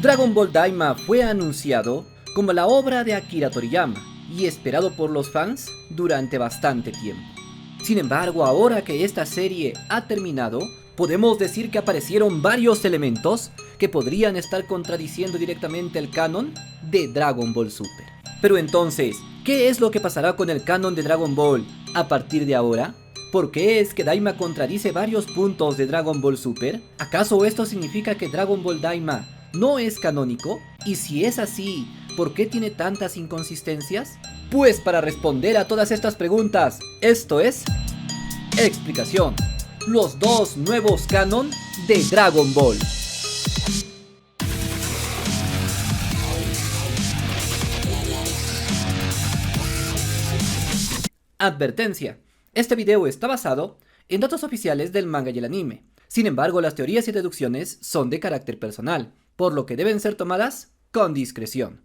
Dragon Ball Daima fue anunciado como la obra de Akira Toriyama y esperado por los fans durante bastante tiempo. Sin embargo, ahora que esta serie ha terminado, podemos decir que aparecieron varios elementos que podrían estar contradiciendo directamente el canon de Dragon Ball Super. Pero entonces, ¿qué es lo que pasará con el canon de Dragon Ball a partir de ahora? ¿Por qué es que Daima contradice varios puntos de Dragon Ball Super? ¿Acaso esto significa que Dragon Ball Daima no es canónico? Y si es así, ¿por qué tiene tantas inconsistencias? Pues para responder a todas estas preguntas, esto es Explicación. Los dos nuevos canon de Dragon Ball. Advertencia. Este video está basado en datos oficiales del manga y el anime. Sin embargo, las teorías y deducciones son de carácter personal, por lo que deben ser tomadas con discreción.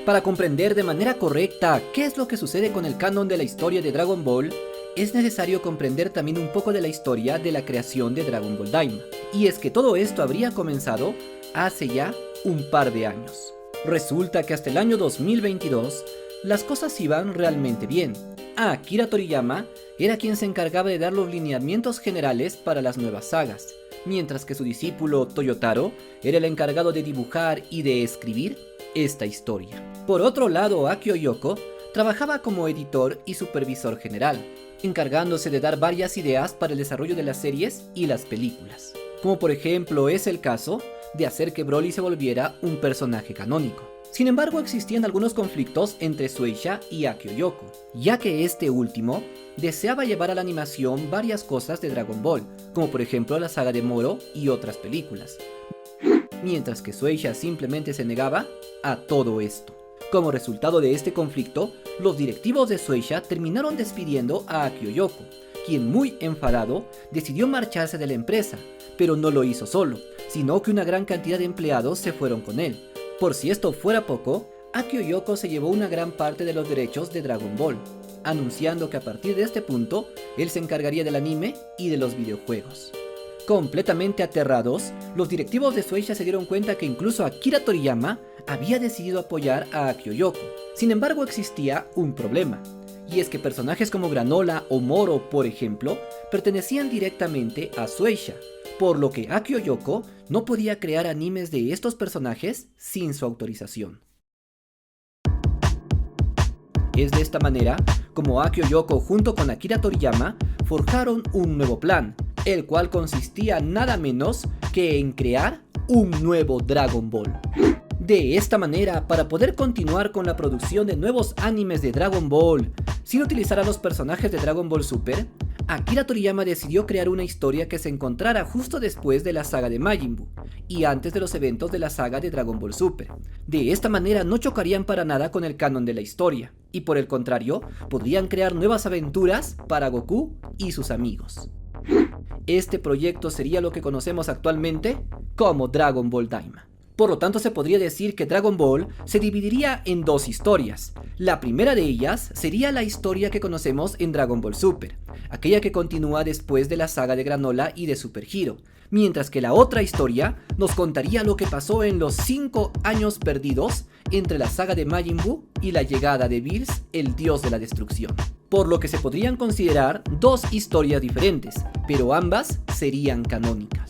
Para comprender de manera correcta qué es lo que sucede con el canon de la historia de Dragon Ball, es necesario comprender también un poco de la historia de la creación de Dragon Ball Daima. Y es que todo esto habría comenzado hace ya un par de años. Resulta que hasta el año 2022, las cosas iban realmente bien. Akira Toriyama era quien se encargaba de dar los lineamientos generales para las nuevas sagas, mientras que su discípulo Toyotaro era el encargado de dibujar y de escribir esta historia. Por otro lado, Akio Yoko trabajaba como editor y supervisor general, encargándose de dar varias ideas para el desarrollo de las series y las películas, como por ejemplo es el caso de hacer que Broly se volviera un personaje canónico. Sin embargo, existían algunos conflictos entre Shueisha y Akio Yoko, ya que este último deseaba llevar a la animación varias cosas de Dragon Ball, como por ejemplo la saga de Moro y otras películas, mientras que Shueisha simplemente se negaba a todo esto. Como resultado de este conflicto, los directivos de Shueisha terminaron despidiendo a Akio Yoko, quien muy enfadado decidió marcharse de la empresa, pero no lo hizo solo, sino que una gran cantidad de empleados se fueron con él. Por si esto fuera poco, Akio Yoko se llevó una gran parte de los derechos de Dragon Ball, anunciando que a partir de este punto, él se encargaría del anime y de los videojuegos. Completamente aterrados, los directivos de Shueisha se dieron cuenta que incluso Akira Toriyama había decidido apoyar a Akio Yoko. Sin embargo, existía un problema, y es que personajes como Granola o Moro, por ejemplo, pertenecían directamente a Shueisha, por lo que Akio Yoko no podía crear animes de estos personajes sin su autorización. Es de esta manera como Akio Yoko junto con Akira Toriyama forjaron un nuevo plan, el cual consistía nada menos que en crear un nuevo Dragon Ball. De esta manera, para poder continuar con la producción de nuevos animes de Dragon Ball sin utilizar a los personajes de Dragon Ball Super, Akira Toriyama decidió crear una historia que se encontrara justo después de la saga de Majin Buu y antes de los eventos de la saga de Dragon Ball Super. De esta manera no chocarían para nada con el canon de la historia, y por el contrario, podrían crear nuevas aventuras para Goku y sus amigos. Este proyecto sería lo que conocemos actualmente como Dragon Ball Daima. Por lo tanto, se podría decir que Dragon Ball se dividiría en dos historias. La primera de ellas sería la historia que conocemos en Dragon Ball Super, aquella que continúa después de la saga de Granola y de Super Hero, mientras que la otra historia nos contaría lo que pasó en los 5 años perdidos entre la saga de Majin Buu y la llegada de Bills, el dios de la destrucción. Por lo que se podrían considerar dos historias diferentes, pero ambas serían canónicas.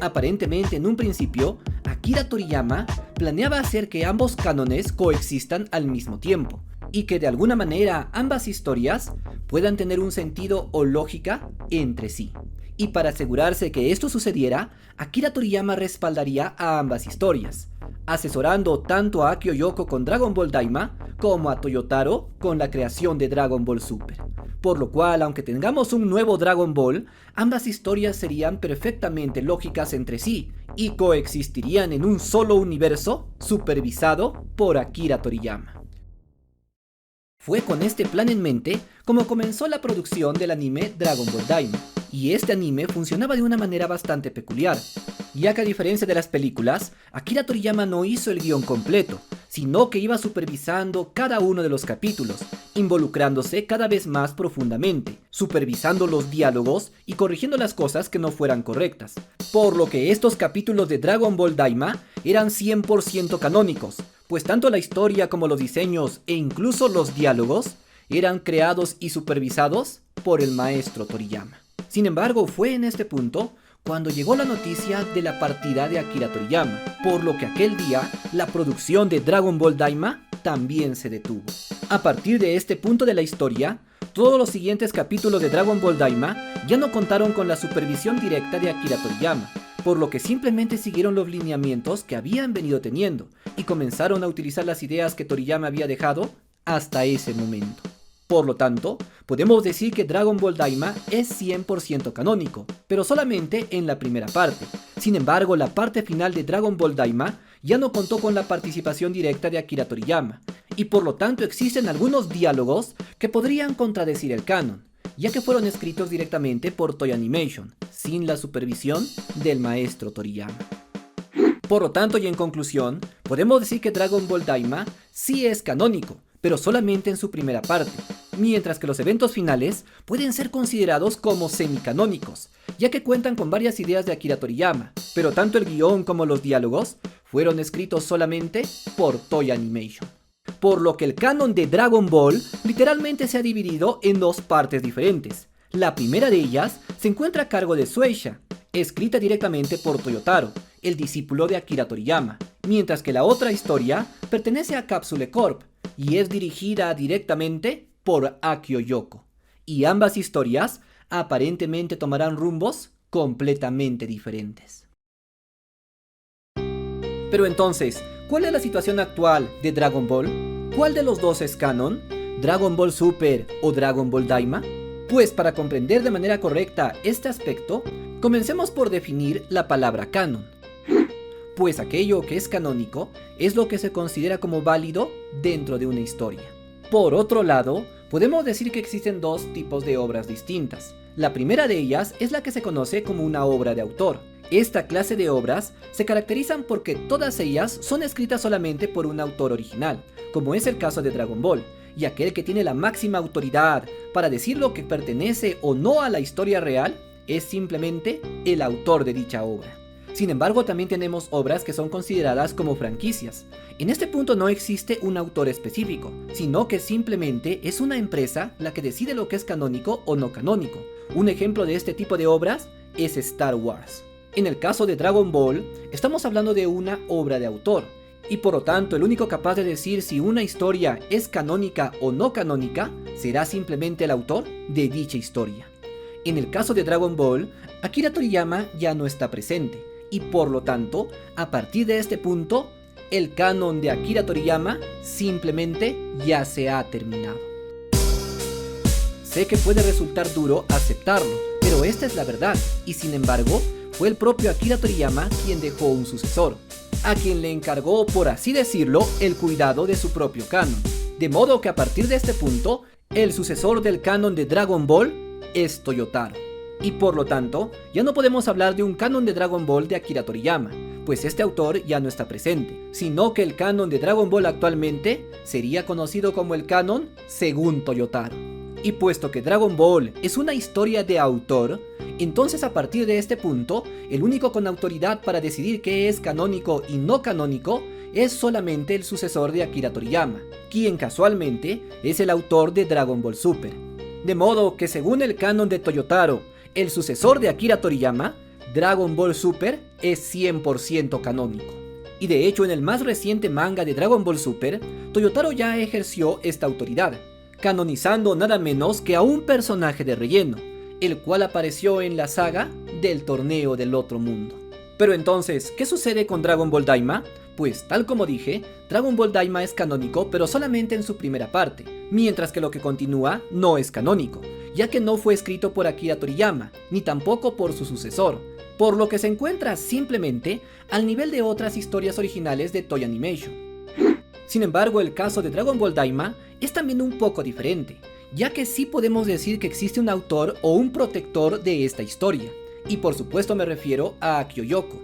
Aparentemente, en un principio, Akira Toriyama planeaba hacer que ambos cánones coexistan al mismo tiempo, y que de alguna manera ambas historias puedan tener un sentido o lógica entre sí. Y para asegurarse que esto sucediera, Akira Toriyama respaldaría a ambas historias, asesorando tanto a Akio Yoko con Dragon Ball Daima como a Toyotaro con la creación de Dragon Ball Super. Por lo cual, aunque tengamos un nuevo Dragon Ball, ambas historias serían perfectamente lógicas entre sí y coexistirían en un solo universo supervisado por Akira Toriyama. Fue con este plan en mente como comenzó la producción del anime Dragon Ball Daima, y este anime funcionaba de una manera bastante peculiar, ya que a diferencia de las películas, Akira Toriyama no hizo el guión completo, sino que iba supervisando cada uno de los capítulos, involucrándose cada vez más profundamente, supervisando los diálogos y corrigiendo las cosas que no fueran correctas. Por lo que estos capítulos de Dragon Ball Daima eran 100% canónicos, pues tanto la historia como los diseños e incluso los diálogos eran creados y supervisados por el maestro Toriyama. Sin embargo, fue en este punto cuando llegó la noticia de la partida de Akira Toriyama, por lo que aquel día la producción de Dragon Ball Daima también se detuvo. A partir de este punto de la historia, todos los siguientes capítulos de Dragon Ball Daima ya no contaron con la supervisión directa de Akira Toriyama, por lo que simplemente siguieron los lineamientos que habían venido teniendo y comenzaron a utilizar las ideas que Toriyama había dejado hasta ese momento. Por lo tanto, podemos decir que Dragon Ball Daima es 100% canónico, pero solamente en la primera parte. Sin embargo, la parte final de Dragon Ball Daima ya no contó con la participación directa de Akira Toriyama, y por lo tanto existen algunos diálogos que podrían contradecir el canon, ya que fueron escritos directamente por Toei Animation, sin la supervisión del maestro Toriyama. Por lo tanto, y en conclusión, podemos decir que Dragon Ball Daima sí es canónico, pero solamente en su primera parte, mientras que los eventos finales pueden ser considerados como semicanónicos, ya que cuentan con varias ideas de Akira Toriyama, pero tanto el guión como los diálogos fueron escritos solamente por Toei Animation. Por lo que el canon de Dragon Ball literalmente se ha dividido en dos partes diferentes. La primera de ellas se encuentra a cargo de Shueisha, escrita directamente por Toyotaro, el discípulo de Akira Toriyama, mientras que la otra historia pertenece a Capsule Corp y es dirigida directamente por Akio Yoko. Y ambas historias aparentemente tomarán rumbos completamente diferentes. Pero entonces, ¿cuál es la situación actual de Dragon Ball? ¿Cuál de los dos es canon? ¿Dragon Ball Super o Dragon Ball Daima? Pues para comprender de manera correcta este aspecto, comencemos por definir la palabra canon. Pues aquello que es canónico es lo que se considera como válido dentro de una historia. Por otro lado, podemos decir que existen dos tipos de obras distintas. La primera de ellas es la que se conoce como una obra de autor. Esta clase de obras se caracterizan porque todas ellas son escritas solamente por un autor original, como es el caso de Dragon Ball, y aquel que tiene la máxima autoridad para decir lo que pertenece o no a la historia real es simplemente el autor de dicha obra. Sin embargo, también tenemos obras que son consideradas como franquicias. En este punto no existe un autor específico, sino que simplemente es una empresa la que decide lo que es canónico o no canónico. Un ejemplo de este tipo de obras es Star Wars. En el caso de Dragon Ball, estamos hablando de una obra de autor, y por lo tanto el único capaz de decir si una historia es canónica o no canónica será simplemente el autor de dicha historia. En el caso de Dragon Ball, Akira Toriyama ya no está presente, y por lo tanto, a partir de este punto, el canon de Akira Toriyama simplemente ya se ha terminado. Sé que puede resultar duro aceptarlo, pero esta es la verdad, y sin embargo, fue el propio Akira Toriyama quien dejó un sucesor, a quien le encargó, por así decirlo, el cuidado de su propio canon. De modo que a partir de este punto, el sucesor del canon de Dragon Ball es Toyotaro. Y por lo tanto, ya no podemos hablar de un canon de Dragon Ball de Akira Toriyama, pues este autor ya no está presente, sino que el canon de Dragon Ball actualmente sería conocido como el canon según Toyotaro. Y puesto que Dragon Ball es una historia de autor, entonces a partir de este punto, el único con autoridad para decidir qué es canónico y no canónico es solamente el sucesor de Akira Toriyama, quien casualmente es el autor de Dragon Ball Super. De modo que según el canon de Toyotaro, el sucesor de Akira Toriyama, Dragon Ball Super es 100% canónico. Y de hecho en el más reciente manga de Dragon Ball Super, Toyotaro ya ejerció esta autoridad, canonizando nada menos que a un personaje de relleno, el cual apareció en la saga del Torneo del Otro Mundo. Pero entonces, ¿qué sucede con Dragon Ball Daima? Pues tal como dije, Dragon Ball Daima es canónico pero solamente en su primera parte, mientras que lo que continúa no es canónico, ya que no fue escrito por Akira Toriyama, ni tampoco por su sucesor, por lo que se encuentra simplemente al nivel de otras historias originales de Toei Animation. Sin embargo, el caso de Dragon Ball Daima es también un poco diferente, ya que sí podemos decir que existe un autor o un protector de esta historia, y por supuesto me refiero a Akio Yoko,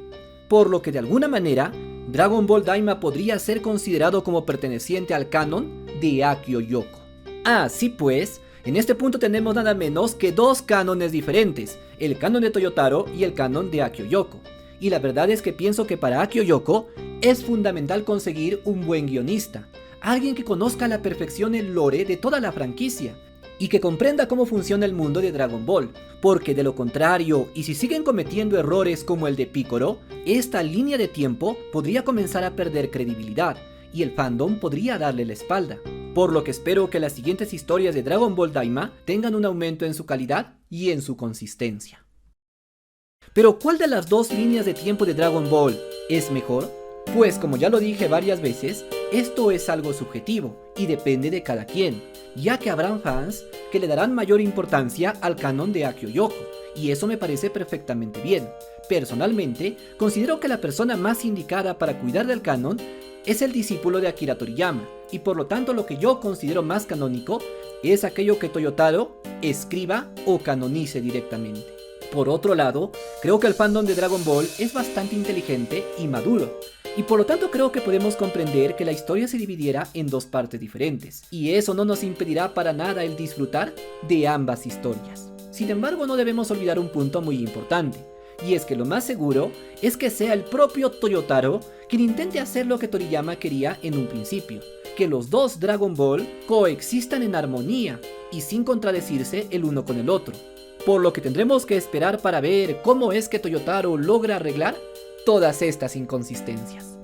por lo que de alguna manera Dragon Ball Daima podría ser considerado como perteneciente al canon de Akio Yoko. Así pues, en este punto tenemos nada menos que dos cánones diferentes, el canon de Toyotaro y el canon de Akio Yoko. Y la verdad es que pienso que para Akio Yoko es fundamental conseguir un buen guionista, alguien que conozca a la perfección el lore de toda la franquicia y que comprenda cómo funciona el mundo de Dragon Ball, porque de lo contrario, y si siguen cometiendo errores como el de Piccolo, esta línea de tiempo podría comenzar a perder credibilidad y el fandom podría darle la espalda. Por lo que espero que las siguientes historias de Dragon Ball Daima tengan un aumento en su calidad y en su consistencia. Pero ¿cuál de las dos líneas de tiempo de Dragon Ball es mejor? Pues como ya lo dije varias veces, esto es algo subjetivo y depende de cada quien, ya que habrán fans que le darán mayor importancia al canon de Akio Yoko, y eso me parece perfectamente bien. Personalmente, considero que la persona más indicada para cuidar del canon es el discípulo de Akira Toriyama, y por lo tanto lo que yo considero más canónico es aquello que Toyotaro escriba o canonice directamente. Por otro lado, creo que el fandom de Dragon Ball es bastante inteligente y maduro, y por lo tanto creo que podemos comprender que la historia se dividiera en dos partes diferentes, y eso no nos impedirá para nada el disfrutar de ambas historias. Sin embargo, no debemos olvidar un punto muy importante, y es que lo más seguro es que sea el propio Toyotaro quien intente hacer lo que Toriyama quería en un principio, que los dos Dragon Ball coexistan en armonía y sin contradecirse el uno con el otro, por lo que tendremos que esperar para ver cómo es que Toyotaro logra arreglar todas estas inconsistencias.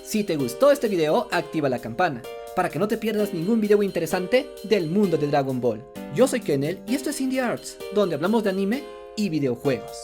Si te gustó este video, activa la campana, para que no te pierdas ningún video interesante del mundo de Dragon Ball. Yo soy Kennel y esto es Indie Arts, donde hablamos de anime y videojuegos.